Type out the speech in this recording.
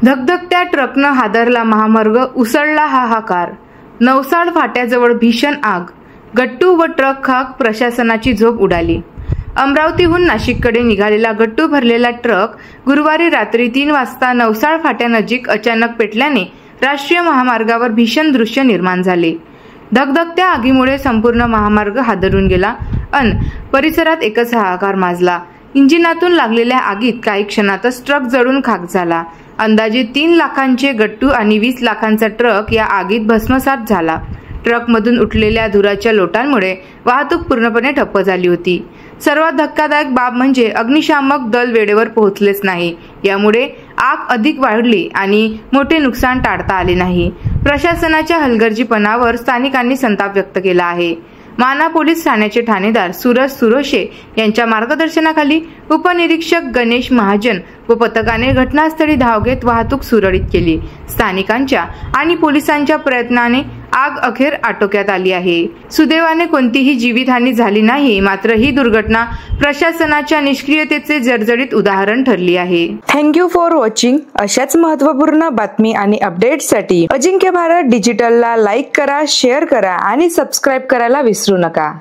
धगधगत्या ट्रकनं हादरला महामार्ग, उसळला हाहाकार। नवसाड फाट्याजवळ भीषण आग, गट्टू व ट्रक खाक, प्रशासनाची झोप उडाली। अमरावतीहून नाशिककडे निघालेला गट्टू भरलेला ट्रक गुरुवारी रात्री 3 वाजता नवसाड फाट्यानजीक अचानक पेटल्याने राष्ट्रीय महामार्गावर भीषण दृश्य निर्माण झाले। धगधगत्या आगीमुळे संपूर्ण महामार्ग हादरून गेला अन परिसरात एकच हाहाकार माजला। इंजिनातून लागलेल्या आगीत काही क्षणातच ट्रक जळून खाक झाला। अंदाजे 3 लाखांचे गट्टू आणि 20 लाखांचा ट्रक या आगीत भस्मसात झाला। ट्रकमधून उठलेल्या धुराच्या लोटांमुळे वाहतूक पूर्णपणे ठप्प झाली होती। सर्वात धक्कादायक बाब म्हणजे अग्निशामक दल वेळेवर पोहोचलेच नाही। यामुळे आग अधिक वाढली आणि मोठे नुकसान टाळता आले नाही। प्रशासनाच्या हलगर्जीपणावर स्थानिकांनी संताप व्यक्त केला आहे। माना पोलीस ठाण्याचे ठाणेदार सूरज सुरोशे यांच्या मार्गदर्शनाखाली उपनिरीक्षक गणेश महाजन व पथकाने घटनास्थळी धाव घेत वाहतूक सुरळीत केली। स्थानिकांच्या आणि पोलिसांच्या प्रयत्नाने आग अखेर आटोक्यात आली आहे। सुदैवाने कोणतीही जीवितहानी झाली नाही, मात्र ही दुर्घटना प्रशासनाच्या निष्क्रियतेचे जर्जरित उदाहरण ठरली आहे। Thank you for watching. अशाच महत्त्वपूर्ण बातमी आणि अपडेट्ससाठी अजिंक्य भारत डिजिटलला लाईक करा, शेअर करा आणि सबस्क्राईब करायला विसरू नका।